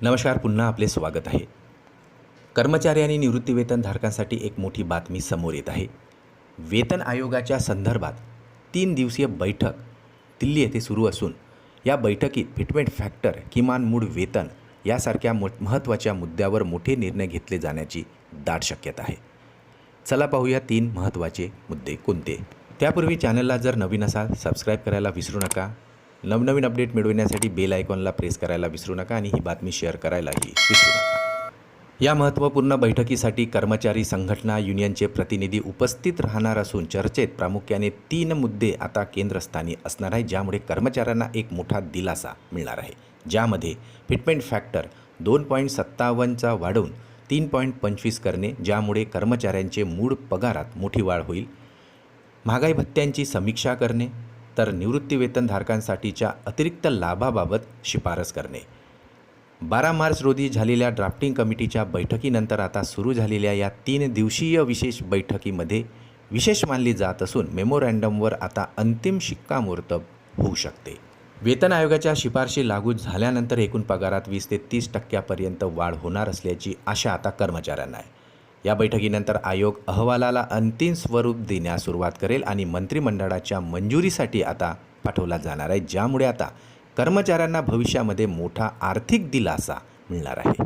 नमस्कार, पुन्हा आपले स्वागत आहे. कर्मचारी आणि निवृत्तीवेतनधारकांसाठी एक मोठी बातमी समोर येत आहे. वेतन आयोगाच्या संदर्भात 3 दिवसीय बैठक दिल्ली येथे सुरू असून या बैठकीत फिटमेंट फॅक्टर, किमान मूळ वेतन यासारख्या महत्त्वाच्या मुद्द्यावर मोठे निर्णय घेतले जाण्याची दाट शक्यता आहे. चला पाहूया 3 महत्त्वाचे मुद्दे कोणते. त्यापूर्वी चॅनलला जर नवीन असाल सबस्क्राईब करायला विसरू नका. नवनवीन अपडेट मिळविण्यासाठी बेल आयकॉनला प्रेस करायला विसरू नका आणि ही बातमी शेअर करायलाही विसरू नका. या महत्त्वपूर्ण बैठकीसाठी कर्मचारी संघटना युनियनचे प्रतिनिधी उपस्थित राहणार असून चर्चेत प्रामुख्याने 3 मुद्दे आता केंद्रस्थानी असणार आहे, ज्यामुळे कर्मचाऱ्यांना एक मोठा दिलासा मिळणार आहे. ज्यामध्ये फिटमेंट फॅक्टर 2.57चा वाढवून 3.25 करणे, ज्यामुळे कर्मचाऱ्यांचे मूळ पगारात मोठी वाढ होईल. महागाई भत्त्यांची समीक्षा करणे, तर निवृत्तीवेतनधारकांसाठीच्या अतिरिक्त लाभाबाबत शिफारस करणे. 12 मार्च रोजी झालेल्या ड्राफ्टिंग कमिटीच्या बैठकीनंतर आता सुरू झालेल्या या 3 दिवसीय विशेष बैठकीमध्ये विशेष मानली जात असून मेमोरँडमवर आता अंतिम शिक्कामोर्तब होऊ शकते. वेतन आयोगाच्या शिफारशी लागू झाल्यानंतर एकूण पगारात 20 ते 30% वाढ होणार असल्याची आशा आता कर्मचाऱ्यांना आहे. या बैठकीनंतर आयोग अहवालाला अंतिम स्वरूप देण्यास सुरुवात करेल आणि मंत्रिमंडळाच्या मंजुरीसाठी आता पाठवला जाणार आहे, ज्यामुळे आता कर्मचाऱ्यांना भविष्यामध्ये मोठा आर्थिक दिलासा मिळणार आहे.